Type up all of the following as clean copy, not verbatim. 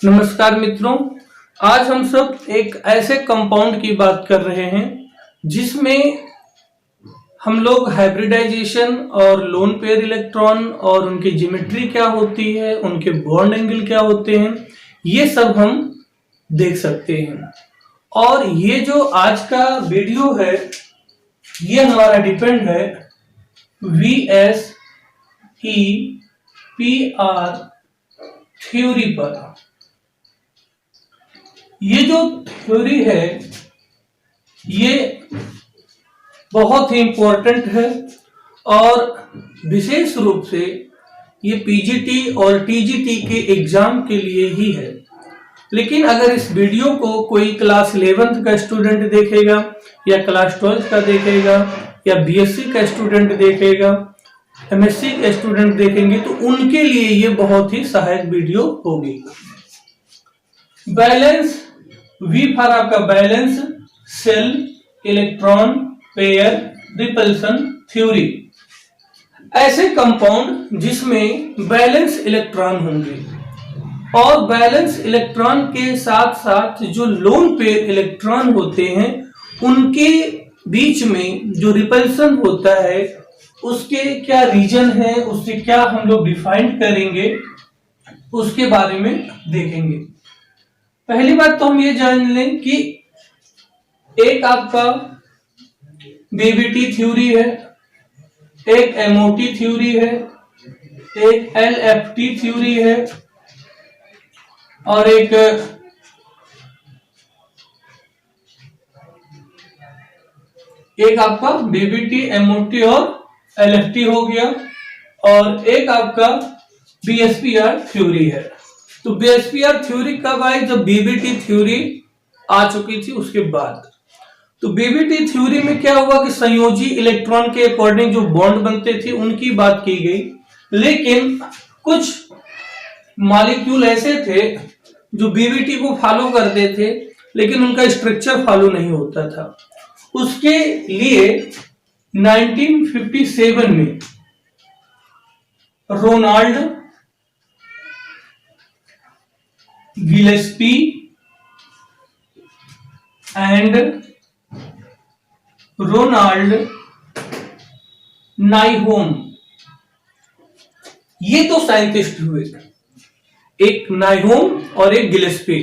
नमस्कार मित्रों, आज हम सब एक ऐसे कंपाउंड की बात कर रहे हैं जिसमें हम लोग हाइब्रिडाइजेशन और लोन पेयर इलेक्ट्रॉन और उनकी ज्योमेट्री क्या होती है, उनके बॉन्ड एंगल क्या होते हैं, ये सब हम देख सकते हैं। और ये जो आज का वीडियो है ये हमारा डिपेंड है VSEPR थ्योरी पर। ये जो थ्योरी है ये बहुत ही इंपॉर्टेंट है और विशेष रूप से ये पीजीटी और टीजीटी के एग्जाम के लिए ही है। लेकिन अगर इस वीडियो को कोई क्लास 11th का स्टूडेंट देखेगा या क्लास 12th का देखेगा या बीएससी का स्टूडेंट देखेगा, एमएससी का स्टूडेंट देखेंगे तो उनके लिए ये बहुत ही सहायक वीडियो होगी। बैलेंस V फॉर आपका balance cell electron pair repulsion theory. ऐसे कंपाउंड जिसमें बैलेंस इलेक्ट्रॉन होंगे और बैलेंस इलेक्ट्रॉन के साथ साथ जो लोन पेयर इलेक्ट्रॉन होते हैं उनके बीच में जो रिपल्सन होता है उसके क्या रीजन है, उससे क्या हम लोग डिफाइन करेंगे, उसके बारे में देखेंगे। पहली बात तो हम ये जान लें कि एक आपका बीबीटी थ्योरी है, एक एमओटी थ्योरी है, एक एलएफटी थ्योरी है और एक आपका बीबीटी एमओटी और एलएफटी हो गया और एक आपका बीएसपीआर थ्योरी है। तो बीएसपीआर थ्योरी कब आई? जब बीबीटी थ्योरी आ चुकी थी उसके बाद। तो बीबीटी थ्योरी में क्या हुआ कि संयोजी इलेक्ट्रॉन के अकॉर्डिंग जो बॉन्ड बनते थे उनकी बात की गई, लेकिन कुछ मॉलिक्यूल ऐसे थे जो बीबीटी को फॉलो करते थे लेकिन उनका स्ट्रक्चर फॉलो नहीं होता था। उसके लिए 1957 में रोनाल्ड गिलेस्पी एंड रोनाल्ड नाइहोम, ये तो साइंटिस्ट हुए, एक नाइहोम और एक गिलेस्पी।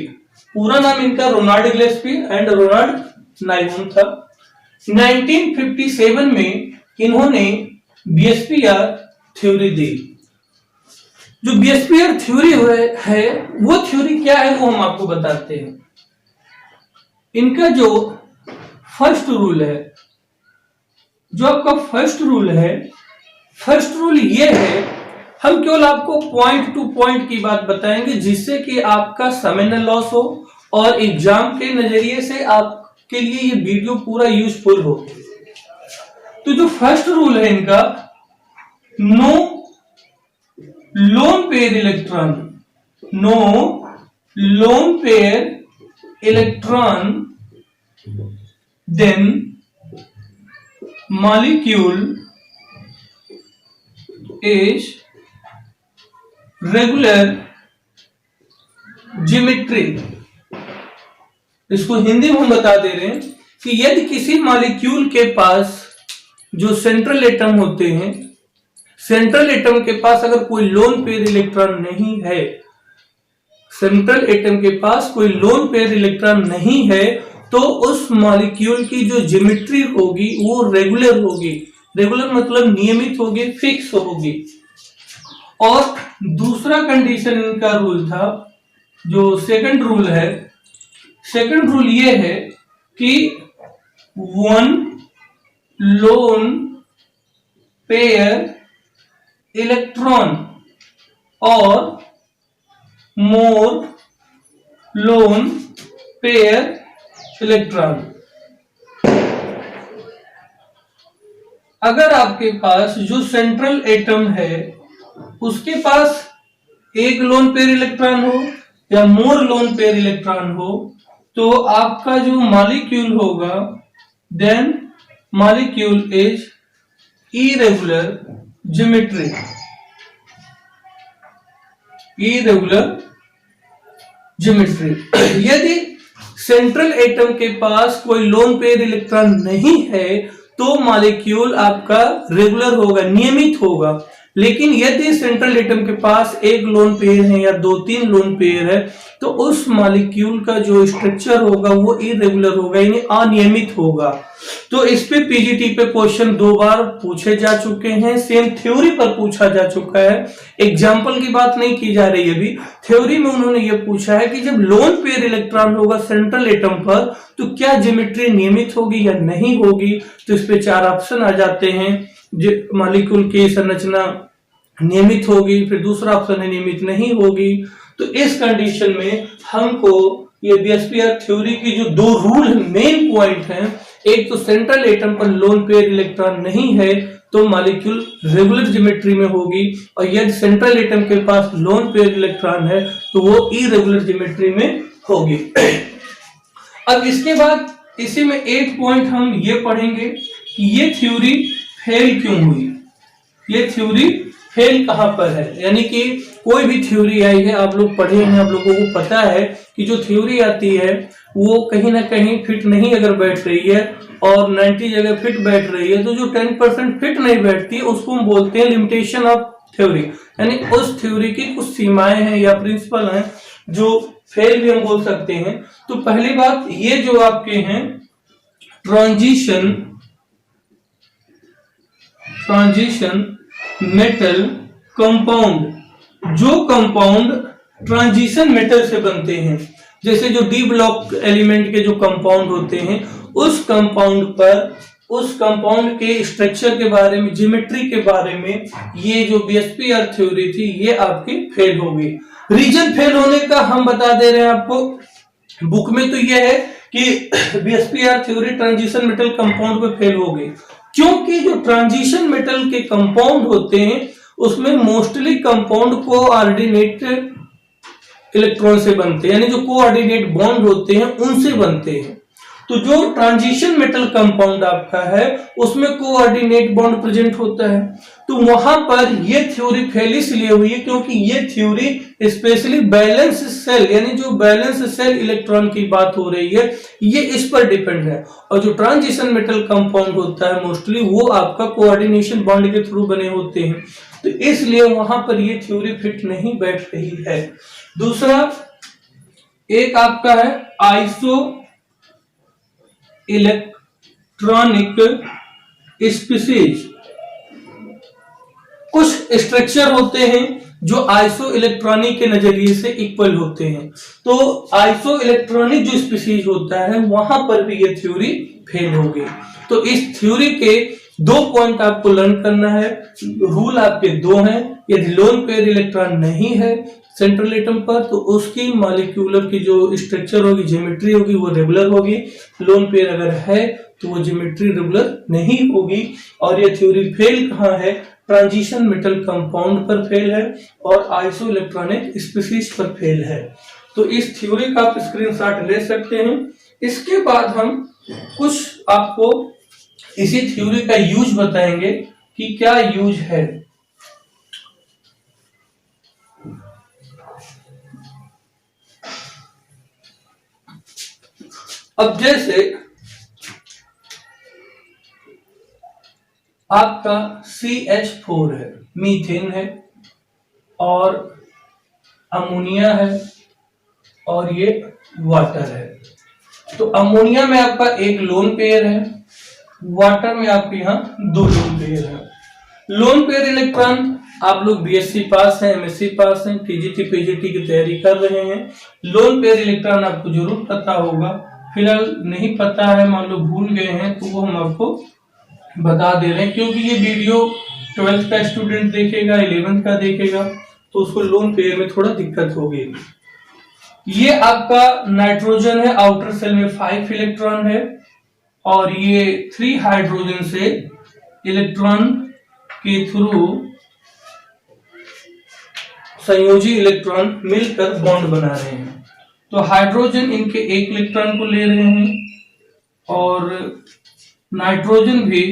पूरा नाम इनका रोनाल्ड गिलेस्पी एंड रोनाल्ड नाइहोम था। 1957 में इन्होंने बीएसपीआर थ्योरी दी। जो बीएसपीआर थ्योरी है वो थ्योरी क्या है वो हम आपको बताते हैं। इनका जो फर्स्ट रूल है, जो आपका फर्स्ट रूल ये है, हम केवल आपको पॉइंट टू पॉइंट की बात बताएंगे जिससे कि आपका समय न लॉस हो और एग्जाम के नजरिए से आपके लिए ये वीडियो पूरा यूजफुल हो। तो जो फर्स्ट रूल है इनका, no lone pair electron, no lone pair electron then molecule is regular geometry। इसको हिंदी में हम बता दे रहे हैं कि यदि किसी मॉलिक्यूल के पास जो सेंट्रल एटम होते हैं, सेंट्रल एटम के पास अगर कोई लोन पेयर इलेक्ट्रॉन नहीं है, सेंट्रल एटम के पास कोई लोन पेयर इलेक्ट्रॉन नहीं है तो उस मॉलिक्यूल की जो ज्योमेट्री होगी वो रेगुलर होगी। रेगुलर मतलब नियमित होगी, फिक्स होगी। और दूसरा कंडीशन इनका रूल था, जो सेकंड रूल है, सेकंड रूल ये है कि वन लोन पेयर इलेक्ट्रॉन और मोर लोन पेयर इलेक्ट्रॉन। अगर आपके पास जो सेंट्रल एटम है उसके पास एक लोन पेयर इलेक्ट्रॉन हो या मोर लोन पेयर इलेक्ट्रॉन हो तो आपका जो मॉलिक्यूल होगा, then molecule is irregular geometry. Irregular geometry. यदि सेंट्रल एटम के पास कोई लोन पेयर इलेक्ट्रॉन नहीं है तो मॉलिक्यूल आपका रेगुलर होगा, नियमित होगा। लेकिन यदि सेंट्रल एटम के पास एक लोन पेयर है या 2-3 लोन पेयर है तो उस मॉलिक्यूल का जो स्ट्रक्चर होगा वो इरेगुलर होगा, यानी अनियमित होगा। तो इस पे पीजीटी पे क्वेश्चन 2 बार पूछे जा चुके हैं, सेम थ्योरी पर पूछा जा चुका है। एग्जाम्पल की बात नहीं की जा रही है अभी, थ्योरी में उन्होंने ये पूछा है कि जब लोन पेयर इलेक्ट्रॉन होगा सेंट्रल एटम पर तो क्या ज्योमेट्री नियमित होगी या नहीं होगी। तो इस पे 4 ऑप्शन आ जाते हैं। मॉलिक्यूल की संरचना नियमित होगी, फिर दूसरा ऑप्शन है नियमित नहीं होगी। तो इस कंडीशन में हमको ये बीएसपीआर थ्योरी की जो 2 रूल मेन पॉइंट हैं, एक तो सेंट्रल एटम पर लोन पेयर इलेक्ट्रॉन नहीं है तो मॉलिक्यूल रेगुलर ज्योमेट्री में होगी, और यदि सेंट्रल एटम के पास लोन पेयर इलेक्ट्रॉन है तो वो इरेगुलर ज्योमेट्री में होगी। अब इसके बाद इसी में एक पॉइंट हम ये पढ़ेंगे कि ये थ्योरी फेल क्यों हुई, ये थ्योरी फेल कहां पर है। यानी कि कोई भी थ्योरी आई है, आप लोग पढ़े हैं, आप लोगों को पता है कि जो थ्योरी आती है वो कहीं ना कहीं फिट नहीं अगर बैठ रही है और 90 जगह फिट बैठ रही है, तो जो 10% फिट नहीं बैठती है उसको हम बोलते हैं लिमिटेशन ऑफ थ्योरी। यानी उस थ्योरी की कुछ सीमाएं हैं या प्रिंसिपल हैं जो फेल भी हम बोल सकते हैं। तो पहली बात ये जो आपके हैं ट्रांजिशन मेटल कंपाउंड, जो कंपाउंड ट्रांजिशन मेटल से बनते हैं, जैसे जो डी ब्लॉक एलिमेंट के जो कंपाउंड होते हैं, उस कंपाउंड के स्ट्रक्चर के बारे में, ज्योमेट्री के बारे में ये जो बीएसपीआर थ्योरी थी ये आपकी फेल हो गई। रीजन फेल होने का हम बता दे रहे हैं आपको, बुक में तो ये है कि बीएसपीआर थ्योरी ट्रांजिशन मेटल कंपाउंड पे फेल हो गई, क्योंकि जो ट्रांजिशन मेटल के कंपाउंड होते हैं उसमें मोस्टली कंपाउंड कोऑर्डिनेट इलेक्ट्रॉन से बनते हैं, यानी जो कोऑर्डिनेट बॉन्ड होते हैं उनसे बनते हैं। तो जो ट्रांजिशन मेटल कंपाउंड आपका है उसमें कोऑर्डिनेट बॉन्ड प्रेजेंट होता है। तो वहां पर ये थ्योरी फेल इसलिए हुई है क्योंकि ये थ्योरी स्पेशली बैलेंस सेल, यानी जो बैलेंस सेल इलेक्ट्रॉन की बात हो रही है ये इस पर डिपेंड है, और जो ट्रांजिशन मेटल कंपाउंड होता है मोस्टली वो आपका कोऑर्डिनेशन बॉन्ड के थ्रू बने होते हैं। तो इसलिए वहां पर ये थ्योरी फिट नहीं बैठ रही है। दूसरा एक आपका है आइसो इलेक्ट्रॉनिक स्पीसीज। कुछ स्ट्रक्चर होते हैं जो आइसो इलेक्ट्रॉनिक के नजरिए से इक्वल होते हैं। तो आइसो इलेक्ट्रॉनिक जो स्पीसीज होता है वहां पर भी ये थ्योरी फेल हो गई। तो इस थ्योरी के 2 पॉइंट आपको लर्न करना है। रूल आपके 2 हैं, यदि लोन पेयर इलेक्ट्रॉन नहीं है सेंट्रल एटम पर तो उसकी मॉलिक्यूलर की जो स्ट्रक्चर होगी, ज्योमेट्री होगी वो रेगुलर होगी। लोन पेयर अगर है तो वो ज्योमेट्री रेगुलर नहीं होगी। और ये थ्योरी फेल कहाँ है, ट्रांजिशन मेटल कंपाउंड पर फेल है और आइसो इलेक्ट्रॉनिक स्पीसीज पर फेल है। तो इस थ्योरी का आप स्क्रीनशॉट ले सकते हैं। इसके बाद हम कुछ आपको इसी थ्योरी का यूज बताएंगे कि क्या यूज है। अब जैसे आपका CH4 है, मीथेन है और अमोनिया है और ये वाटर है। तो अमोनिया में आपका एक लोन पेयर है, वाटर में आपके यहाँ 2 लोन पेयर है। लोन पेयर इलेक्ट्रॉन आप लोग बीएससी पास हैं, एमएससी पास हैं, टीजीटी पीजीटी की तैयारी कर रहे हैं। लोन पेयर इलेक्ट्रॉन आपको जरूर पता होगा, फिलहाल नहीं पता है, मान लो भूल गए हैं तो वो हम आपको बता दे रहे हैं, क्योंकि ये वीडियो 12th का स्टूडेंट देखेगा, 11th का देखेगा तो उसको लोन पेयर में थोड़ा दिक्कत होगी। ये आपका नाइट्रोजन है, आउटर सेल में 5 इलेक्ट्रॉन है और ये 3 हाइड्रोजन से इलेक्ट्रॉन के थ्रू संयोजी इलेक्ट्रॉन मिलकर बॉन्ड बना रहे हैं। तो हाइड्रोजन इनके 1 इलेक्ट्रॉन को ले रहे हैं और नाइट्रोजन भी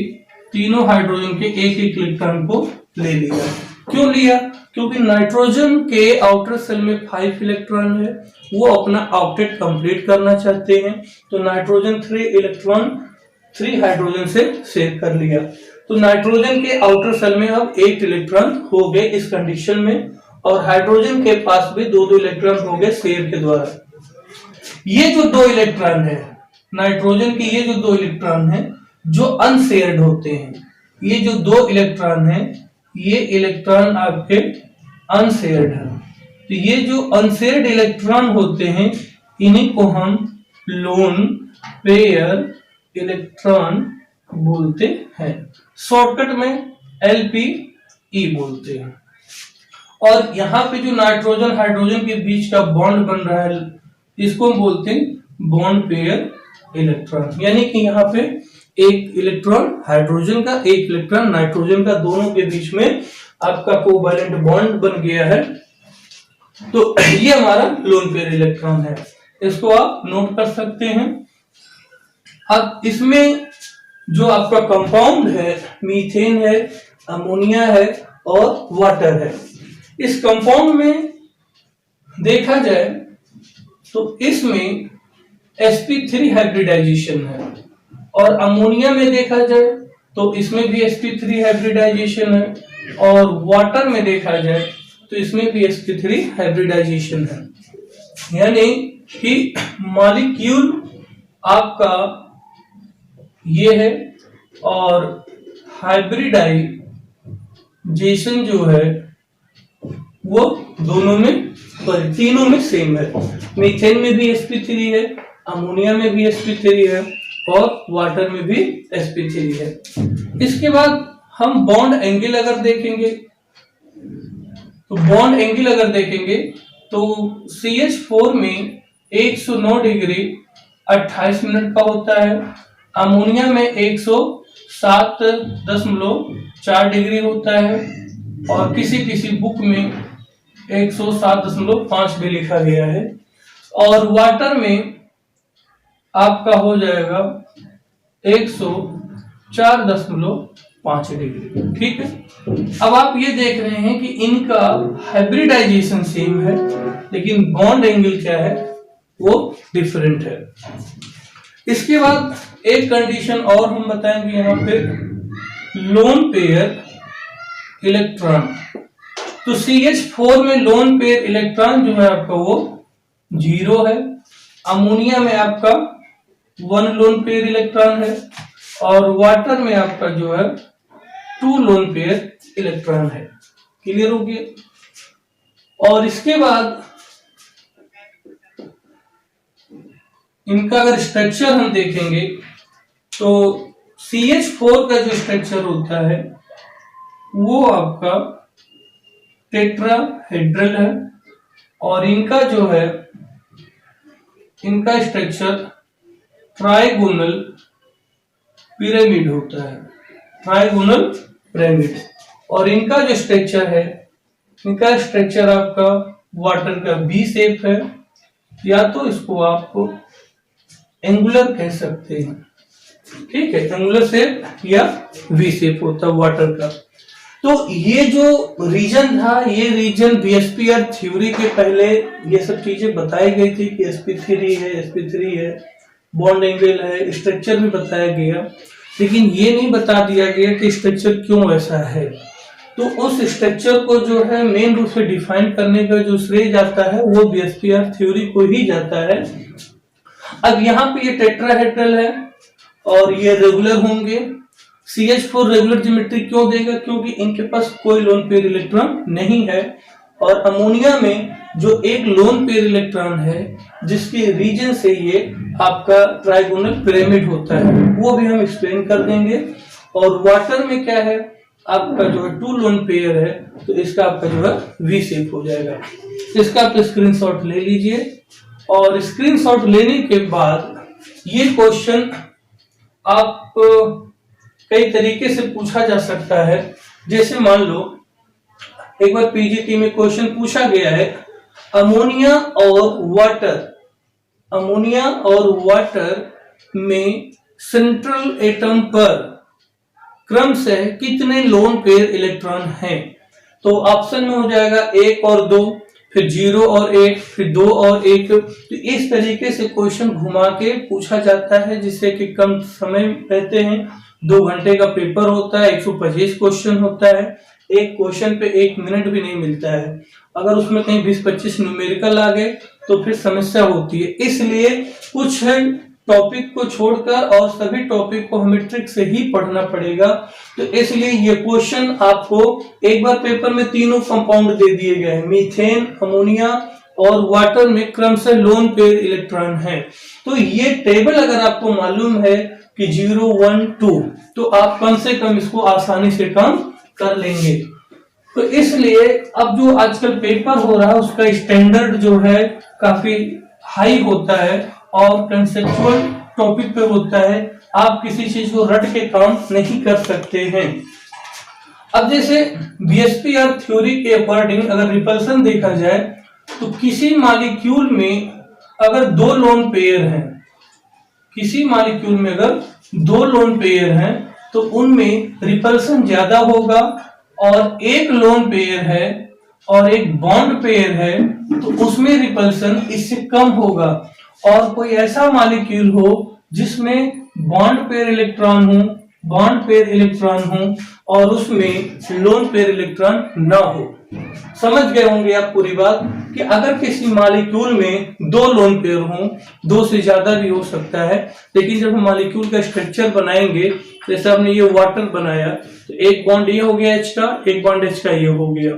तीनों हाइड्रोजन के 1-1 इलेक्ट्रॉन को ले लिया। क्यों लिया? क्योंकि नाइट्रोजन के आउटर सेल में 5 इलेक्ट्रॉन है, वो अपना ऑक्टेट कंप्लीट करना चाहते हैं, तो नाइट्रोजन 3 इलेक्ट्रॉन 3 हाइड्रोजन से शेयर कर लिया। तो नाइट्रोजन के आउटर सेल में अब 8 इलेक्ट्रॉन हो गए इस कंडीशन में, और हाइड्रोजन के पास भी 2-2 इलेक्ट्रॉन हो गए शेयर के द्वारा। ये जो 2 इलेक्ट्रॉन है नाइट्रोजन के, ये जो 2 इलेक्ट्रॉन है जो अनशेयर्ड होते हैं, ये जो 2 इलेक्ट्रॉन है ये इलेक्ट्रॉन आपके अनशेयर्ड है। तो ये जो अनशेयर्ड इलेक्ट्रॉन होते हैं इन्हीं को हम लोन पेयर इलेक्ट्रॉन बोलते हैं, शॉर्टकट में LPE बोलते हैं। और यहाँ पे जो नाइट्रोजन हाइड्रोजन के बीच का बॉन्ड बन रहा है इसको हम बोलते हैं बॉन्ड पेयर इलेक्ट्रॉन, यानी कि यहाँ पे एक इलेक्ट्रॉन हाइड्रोजन का, एक इलेक्ट्रॉन नाइट्रोजन का, दोनों के बीच में आपका कोवैलेंट बॉन्ड बन गया है। तो ये हमारा लोन पेयर इलेक्ट्रॉन है, इसको आप नोट कर सकते हैं। अब इसमें जो आपका कंपाउंड है मीथेन है, अमोनिया है और वाटर है। इस कंपाउंड में देखा जाए तो इसमें sp3 हाइब्रिडाइजेशन है, और अमोनिया में देखा जाए तो इसमें भी sp3 हाइब्रिडाइजेशन है, और वाटर में देखा जाए तो इसमें भी sp3 हाइब्रिडाइजेशन है। यानी कि मॉलिक्यूल आपका ये है और हाइब्रिडाइजेशन जो है वो दोनों में तीनों में सेम है। मीथेन में भी sp3 है, अमोनिया में भी sp3 है और वाटर में भी sp3 है। इसके बाद हम बॉन्ड एंगल अगर देखेंगे तो CH4 में 109 डिग्री 28 मिनट का होता है, अमोनिया में 107.4 डिग्री होता है, और किसी बुक में 107.5 भी लिखा गया है, और वाटर में आपका हो जाएगा 104.5 डिग्री। ठीक है, अब आप ये देख रहे हैं कि इनका हाइब्रिडाइजेशन सेम है लेकिन बॉन्ड एंगल क्या है वो डिफरेंट है। इसके बाद एक कंडीशन और हम बताएंगे यहाँ पे, लोन पेयर इलेक्ट्रॉन। तो CH4 में लोन पेयर इलेक्ट्रॉन जो है आपका वो 0 है, अमोनिया में आपका 1 लोन पेयर इलेक्ट्रॉन है, और वाटर में आपका जो है 2 लोन पेयर इलेक्ट्रॉन है। क्लियर हो गया। और इसके बाद इनका अगर स्ट्रक्चर हम देखेंगे तो CH4 का जो स्ट्रक्चर होता है वो आपका टेट्राहेड्रल है, और इनका जो है इनका स्ट्रक्चर ट्राइगोनल पिरामिड होता है, ट्राइगोनल पिरामिड। और इनका जो स्ट्रक्चर है, इनका स्ट्रक्चर आपका वाटर का V शेप है, या तो इसको आप एंगुलर कह सकते हैं। ठीक है, एंगुलर शेप या V शेप होता है वाटर का। तो ये जो रीजन था, ये रीजन बीएसपीआर थ्योरी के पहले ये सब चीजें बताई गई थी कि sp3 है, बॉन्ड एंगल है, स्ट्रक्चर भी बताया गया, लेकिन ये नहीं बता दिया गया कि स्ट्रक्चर क्यों ऐसा है। तो उस स्ट्रक्चर को जो है मेन रूप से डिफाइन करने का जो श्रेय जाता है वो बीएसपीआर थ्योरी को ही जाता है। अब यहाँ पे ये टेट्राहेड्रल है और ये रेगुलर होंगे। CH4 रेगुलर ज्योमेट्री क्यों देगा? क्योंकि इनके पास कोई लोन पेयर इलेक्ट्रॉन नहीं है। और अमोनिया में जो एक लोन पेयर इलेक्ट्रॉन है जिसके रीजन से ये आपका ट्राइगोनल पिरामिड होता है, वो भी हम एक्सप्लेन कर देंगे। और वाटर में क्या है, आपका जो है 2 लोन पेयर है, तो इसका आपका जो है V शेप हो जाएगा। इसका आप स्क्रीनशॉट ले लीजिए। और स्क्रीनशॉट लेने के बाद ये क्वेश्चन आप कई तरीके से पूछा जा सकता है। जैसे मान लो एक बार पीजीटी में क्वेश्चन पूछा गया है, अमोनिया और वाटर में सेंट्रल एटम पर क्रमशः कितने लोन पेयर इलेक्ट्रॉन हैं? तो ऑप्शन में हो जाएगा 1 और 2, फिर 0 और 1, फिर 2 और 1। तो इस तरीके से क्वेश्चन घुमा के पूछा जाता है, जिससे कि कम समय रहते हैं। 2 घंटे का पेपर होता है, 125 क्वेश्चन होता है। एक क्वेश्चन पे 1 मिनट भी नहीं मिलता है। अगर उसमें कहीं 20-25 न्यूमेरिकल आ गए तो फिर समस्या होती है। इसलिए कुछ टॉपिक को छोड़कर और सभी टॉपिक को हमें ट्रिक से ही पढ़ना पड़ेगा। तो इसलिए ये क्वेश्चन आपको एक बार पेपर में तीनों कंपाउंड दे दिए गए हैं, मीथेन, अमोनिया और वाटर में क्रमशः लोन पेयर इलेक्ट्रॉन है। तो ये टेबल अगर आपको मालूम है कि 0, 1, 2, तो आप कम से कम इसको आसानी से काम कर लेंगे। तो इसलिए अब जो आजकल पेपर हो रहा है उसका स्टैंडर्ड जो है काफी हाई होता है और कंसेप्चुअल टॉपिक पे होता है। आप किसी चीज को रट के काम नहीं कर सकते हैं। अब जैसे बीएसपीआर थ्योरी के अकॉर्डिंग अगर रिपल्सन देखा जाए तो किसी मॉलिक्यूल में अगर 2 लोन पेयर हैं, किसी मॉलिक्यूल में अगर 2 लोन पेयर हैं तो उनमें रिपल्सन ज्यादा होगा, और एक लोन पेयर है और एक बॉन्ड पेयर है तो उसमें रिपल्सन इससे कम होगा। और कोई ऐसा मॉलिक्यूल हो जिसमें बॉन्ड पेयर इलेक्ट्रॉन हो और उसमें लोन पेयर इलेक्ट्रॉन ना हो। समझ गए होंगे आप पूरी बात कि अगर किसी मॉलिक्यूल में 2 लोन पेयर हो, 2 से ज्यादा भी हो सकता है, लेकिन जब हम मॉलिक्यूल का स्ट्रक्चर बनाएंगे, जैसे हमने ये वाटर बनाया तो एक बॉन्ड ये हो गया H का, एक बॉन्ड H का ये हो गया,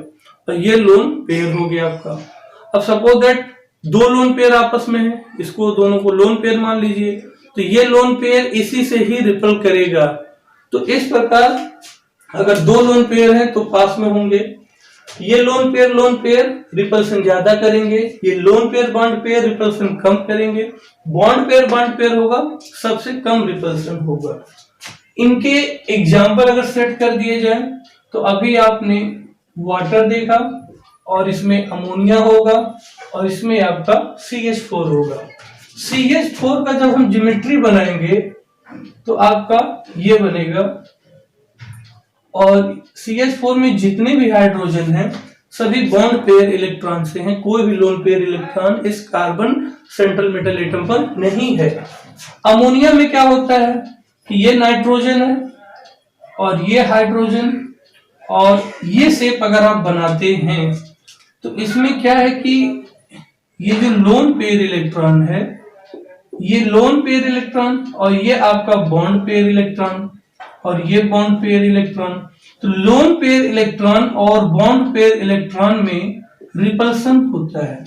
और ये लोन पेयर हो गया आपका। अब सपोज दैट 2 लोन पेयर आपस में है, इसको दोनों को लोन पेयर मान लीजिए, तो ये लोन पेयर इसी से ही रिपल करेगा। तो इस प्रकार अगर 2 लोन पेयर हैं तो पास में होंगे। ये लोन पेयर रिपल्सन ज्यादा करेंगे, ये lone pair bond pair repulsion कम करेंगे। बॉन्ड पेयर होगा सबसे कम रिपल्सन होगा। इनके एग्जाम्पल अगर सेट कर दिए जाए तो अभी आपने वाटर देखा और इसमें अमोनिया होगा और इसमें आपका CH4 होगा। CH4 का जब हम ज्योमेट्री बनाएंगे तो आपका ये बनेगा, और CH4 में जितने भी हाइड्रोजन हैं सभी बॉन्ड पेयर इलेक्ट्रॉन से हैं, कोई भी लोन पेयर इलेक्ट्रॉन इस कार्बन सेंट्रल मेटल एटम पर नहीं है। अमोनिया में क्या होता है कि ये नाइट्रोजन है और ये हाइड्रोजन, और ये शेप अगर आप बनाते हैं तो इसमें क्या है कि ये जो लोन पेयर इलेक्ट्रॉन है, ये लोन पेयर इलेक्ट्रॉन और ये आपका बॉन्ड पेयर इलेक्ट्रॉन और ये बॉन्ड पेयर इलेक्ट्रॉन। तो लोन पेयर इलेक्ट्रॉन और बॉन्ड पेयर इलेक्ट्रॉन में रिपल्सन होता है।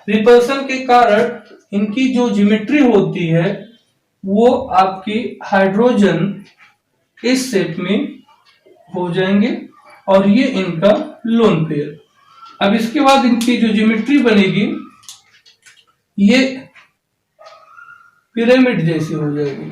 रिपल्सन के कारण इनकी जो ज्योमेट्री होती है वो आपकी हाइड्रोजन इस शेप में हो जाएंगे और ये इनका लोन पेयर। अब इसके बाद इनकी जो ज्योमेट्री बनेगी ये पिरामिड जैसी हो जाएगी।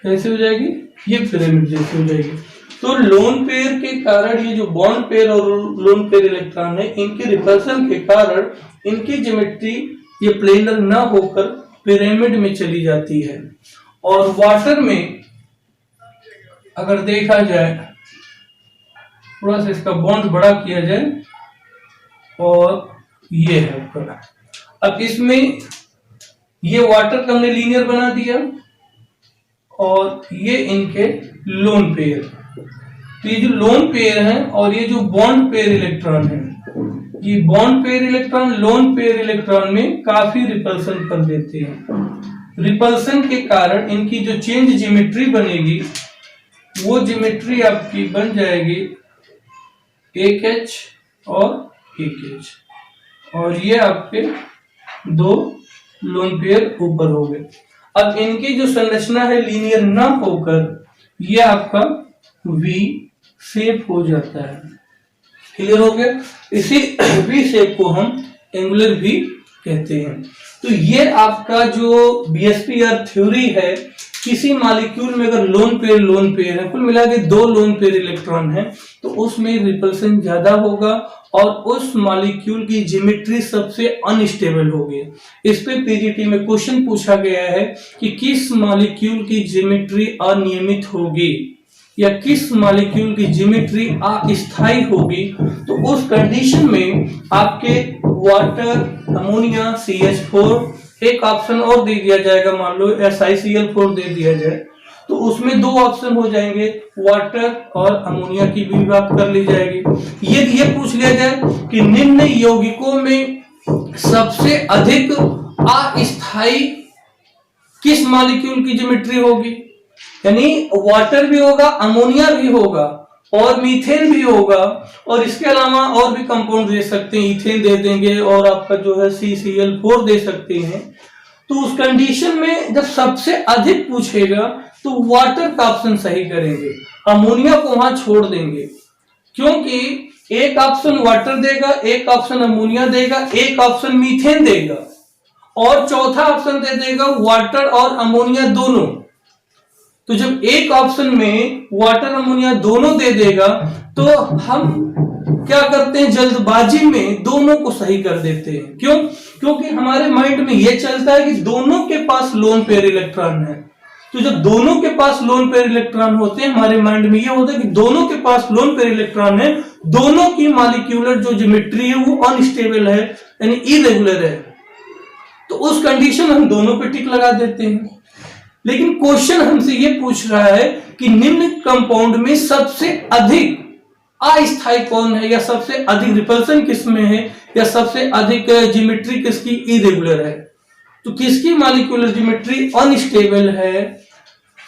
कैसे हो जाएगी? ये पिरामिड जैसी हो जाएगी। तो लोन पेयर के कारण ये जो बॉन्ड पेयर और लोन पेयर इलेक्ट्रॉन है, इनके रिपल्सन के कारण इनकी ज्योमेट्री ये प्लेनर ना होकर पिरामिड में चली जाती है। और वाटर में अगर देखा जाए, थोड़ा सा इसका बॉन्ड बड़ा किया जाए, और ये है आपका। अब इसमें ये वाटर का हमने लीनियर बना दिया और ये इनके लोन पेयर। तो ये जो लोन पेयर है और ये जो बॉन्ड पेयर इलेक्ट्रॉन है, ये bond pair electron loan pair electron में काफी रिपल्सन कर देते हैं। रिपल्सन के कारण इनकी जो चेंज ज्योमेट्री बनेगी वो ज्योमेट्री आपकी बन जाएगी 1H और 1H, और ये आपके 2 लोन पेयर ऊपर हो गए। अब इनकी जो संरचना है लीनियर ना होकर ये आपका V शेप हो जाता है। क्लियर हो गया? इसी V शेप को हम एंगुलर V कहते हैं। तो ये आपका जो बीएसपीआर थ्योरी है, किसी मॉलिक्यूल में अगर लोन पेयर है, कुल मिला के 2 लोन पेयर इलेक्ट्रॉन है, तो उसमें रिपल्सन ज्यादा होगा और उस मॉलिक्यूल की ज्योमेट्री सबसे अनस्टेबल होगी। इस पे पीजीटी में क्वेश्चन पूछा गया है कि किस मॉलिक्यूल की ज्योमेट्री अनियमित होगी। या किस मॉलिक्यूल की ज्योमेट्री अस्थायी होगी, तो उस कंडीशन में आपके वाटर, अमोनिया, CH4, एक ऑप्शन और दे दिया जाएगा, मान लो SiCl4 दे दिया जाए, तो उसमें दो ऑप्शन हो जाएंगे, वाटर और अमोनिया की भी बात कर ली जाएगी। यदि ये पूछ लिया जाए कि निम्न यौगिकों में सबसे अधिक अस्थायी किस मॉलिक्यूल की ज्योमेट्री होगी, यानी वाटर भी होगा, अमोनिया भी होगा और मीथेन भी होगा, और इसके अलावा और भी कंपाउंड दे सकते हैं, इथेन दे देंगे और आपका जो है CCl4 दे सकते हैं। तो उस कंडीशन में जब सबसे अधिक पूछेगा तो वाटर का ऑप्शन सही करेंगे, अमोनिया को वहां छोड़ देंगे, क्योंकि एक ऑप्शन वाटर देगा, एक ऑप्शन अमोनिया देगा, एक ऑप्शन मीथेन देगा और चौथा ऑप्शन दे देगा वाटर और अमोनिया दोनों। तो जब एक ऑप्शन में वाटर अमोनिया दोनों दे देगा तो हम क्या करते हैं, जल्दबाजी में दोनों को सही कर देते हैं। क्यों? क्योंकि हमारे माइंड में यह चलता है कि दोनों के पास लोन पेयर इलेक्ट्रॉन है। तो जब दोनों के पास लोन पेयर इलेक्ट्रॉन होते हैं, हमारे माइंड में यह होता है कि दोनों के पास लोन पेयर इलेक्ट्रॉन है, दोनों की मॉलिक्यूलर जो ज्योमेट्री है वो अनस्टेबल है, यानी इरेगुलर है, तो उस कंडीशन में हम दोनों पे टिक लगा देते हैं। लेकिन क्वेश्चन हमसे ये पूछ रहा है कि निम्न कंपाउंड में सबसे अधिक अस्थायी कौन है, या सबसे अधिक रिपल्सन किसमें है, या सबसे अधिक ज्योमेट्री किसकी इरेगुलर है। तो किसकी मॉलिक्यूलर ज्योमेट्री अनस्टेबल है,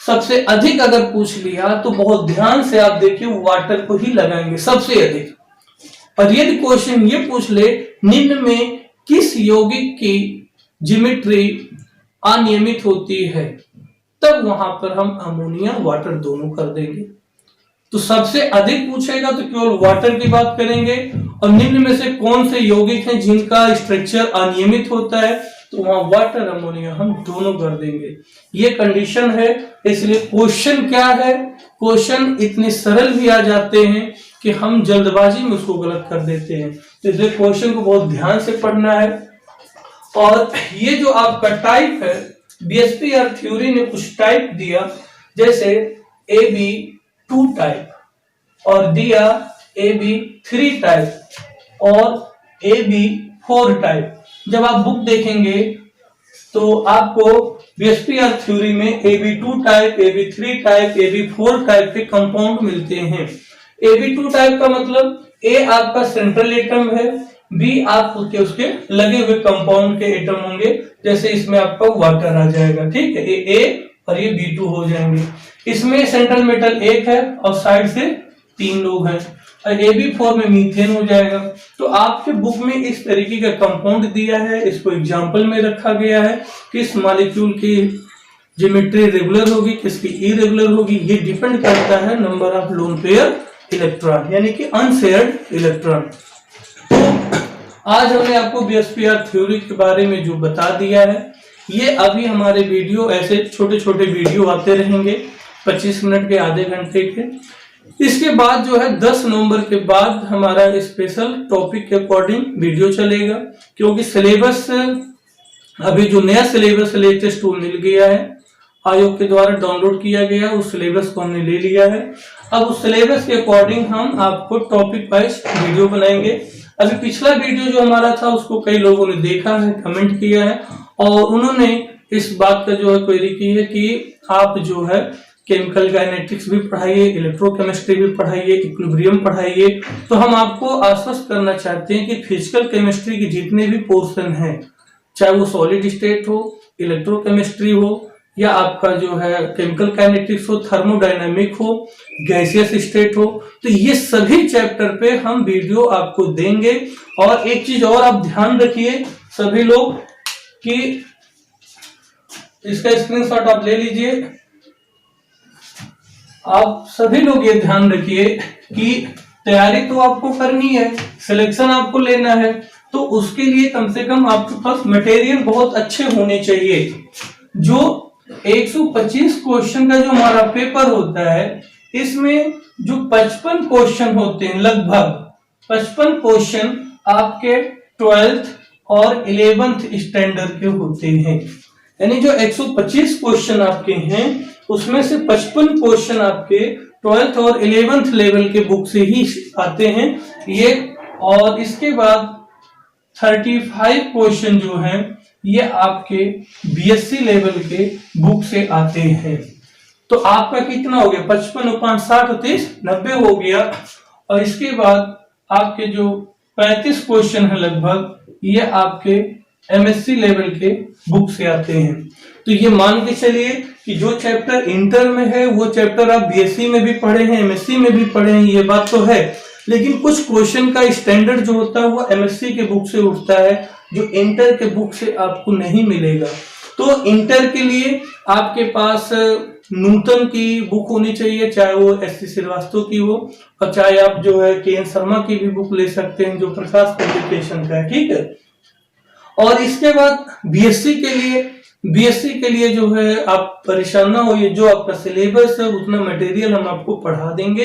सबसे अधिक अगर पूछ लिया तो बहुत ध्यान से आप देखिए वाटर को ही लगाएंगे सबसे अधिक। और यदि क्वेश्चन ये पूछ ले निम्न में किस यौगिक की ज्योमेट्री अनियमित होती है, तब वहां पर हम अमोनिया वाटर दोनों कर देंगे। तो सबसे अधिक पूछेगा तो केवल वाटर की बात करेंगे, और निम्न में से कौन से यौगिक हैं जिनका स्ट्रक्चर अनियमित होता है, तो वहां वाटर अमोनिया हम दोनों कर देंगे। ये कंडीशन है। इसलिए क्वेश्चन क्या है, क्वेश्चन इतने सरल भी आ जाते हैं कि हम जल्दबाजी में उसको गलत कर देते हैं। तो इसलिए क्वेश्चन को बहुत ध्यान से पढ़ना है। और ये जो आपका टाइप है, BSPR थ्योरी ने कुछ टाइप दिया, जैसे AB2 टाइप और दिया AB3 टाइप और AB4 टाइप। जब आप बुक देखेंगे तो आपको BSPR थ्योरी में AB2 type, AB3 type, AB4 type के कंपाउंड मिलते हैं। AB2 टाइप का मतलब A आपका सेंट्रल एटम है, B आप उसके लगे हुए कंपाउंड के एटम होंगे, जैसे इसमें आपका वाटर आ जाएगा, ठीक है, ये A और ये B2 हो जाएंगे। इसमें सेंट्रल मेटल एक है और साइड से 3 लोग हैं, और AB4 में मीथेन हो जाएगा। तो आपके बुक में इस तरीके का कंपाउंड दिया है, इसको एग्जाम्पल में रखा गया है, किस मॉलिक्यूल की ज्योमेट्री रेगुलर होगी, किसकी इरेगुलर होगी, ये डिपेंड करता है number of loan pair electron, यानी कि अनशेयर्ड इलेक्ट्रॉन। तो आज हमने आपको BSPR थ्योरी के बारे में जो बता दिया है, ये अभी हमारे वीडियो ऐसे छोटे छोटे वीडियो आते रहेंगे 25 मिनट के, आधे घंटे के। इसके बाद जो है 10 नवंबर के बाद हमारा स्पेशल टॉपिक के अकॉर्डिंग वीडियो चलेगा, क्योंकि सिलेबस अभी जो नया सिलेबस लेटेस्ट वो मिल गया है, आयोग के द्वारा डाउनलोड किया गया, उस सिलेबस को हमने ले लिया है। अब उस सिलेबस के अकॉर्डिंग हम आपको टॉपिक वाइज वीडियो बनाएंगे। अभी पिछला वीडियो जो हमारा था उसको कई लोगों ने देखा है, कमेंट किया है, और उन्होंने इस बात का जो है क्वेरी की है कि आप जो है केमिकल काइनेटिक्स भी पढ़ाइए, इलेक्ट्रोकेमिस्ट्री भी पढ़ाइए, इक्विलिब्रियम पढ़ाइए। तो हम आपको आश्वस्त करना चाहते हैं कि फिजिकल केमिस्ट्री के जितने भी पोर्शन हैं, चाहे वो सॉलिड स्टेट हो, इलेक्ट्रोकेमिस्ट्री हो, या आपका जो है केमिकल काइनेटिक्स हो, थर्मोडायनामिक हो, गैसियस स्टेट हो, तो ये सभी चैप्टर पे हम वीडियो आपको देंगे। और एक चीज और आप ध्यान रखिए सभी लोग कि इसका स्क्रीनशॉट आप ले लीजिए। आप सभी लोग ये ध्यान रखिए कि तैयारी तो आपको करनी है, सिलेक्शन आपको लेना है, तो उसके लिए कम से कम आपके पास मटेरियल बहुत अच्छे होने चाहिए। जो 125 क्वेश्चन का जो हमारा पेपर होता है, इसमें जो 55 क्वेश्चन होते हैं, लगभग 55 क्वेश्चन आपके 12th और 11th स्टैंडर्ड के होते हैं। यानी जो 125 क्वेश्चन आपके हैं उसमें से 55 क्वेश्चन आपके 12th और 11th लेवल के बुक से ही आते हैं ये। और इसके बाद 35 क्वेश्चन जो हैं ये आपके बीएससी लेवल के बुक से आते हैं। तो आपका कितना हो गया, 55 और 5 60 और 30 90 हो गया। और इसके बाद आपके जो 35 क्वेश्चन है लगभग ये आपके एमएससी लेवल के बुक से आते हैं। तो ये मान के चलिए कि जो चैप्टर इंटर में है वो चैप्टर आप बीएससी में भी पढ़े हैं, एमएससी में भी पढ़े हैं, ये बात तो है। लेकिन कुछ क्वेश्चन का स्टैंडर्ड जो होता है वो एमएससी के बुक से उठता है, जो इंटर के बुक से आपको नहीं मिलेगा। तो इंटर के लिए आपके पास नूतन की बुक होनी चाहिए, चाहे वो एससी श्रीवास्तव की हो, और चाहे आप जो है के.एन. शर्मा की भी बुक ले सकते हैं जो प्रकाश पब्लिकेशन का है, ठीक है। और इसके बाद बीएससी के लिए जो है आप परेशान ना होइए, जो आपका सिलेबस है उतना मटेरियल हम आपको पढ़ा देंगे।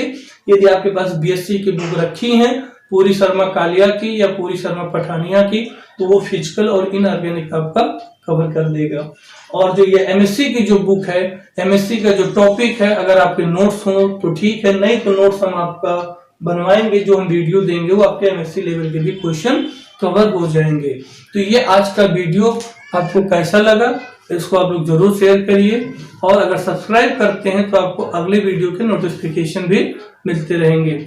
यदि आपके पास बीएससी की बुक रखी है पूरी शर्मा कालिया की या पूरी शर्मा पठानिया की, तो वो फिजिकल और इनऑर्गेनिक आपका कवर कर देगा। और जो ये एमएससी की जो बुक है, एमएससी का जो टॉपिक है, अगर आपके नोट्स हो तो ठीक है, नहीं तो नोट्स हम आपका बनवाएंगे, जो हम वीडियो देंगे वो आपके एमएससी लेवल के भी क्वेश्चन कवर हो जाएंगे। तो ये आज का वीडियो आपको कैसा लगा इसको आप लोग जरूर शेयर करिए, और अगर सब्सक्राइब करते हैं तो आपको अगले वीडियो के नोटिफिकेशन भी मिलते रहेंगे।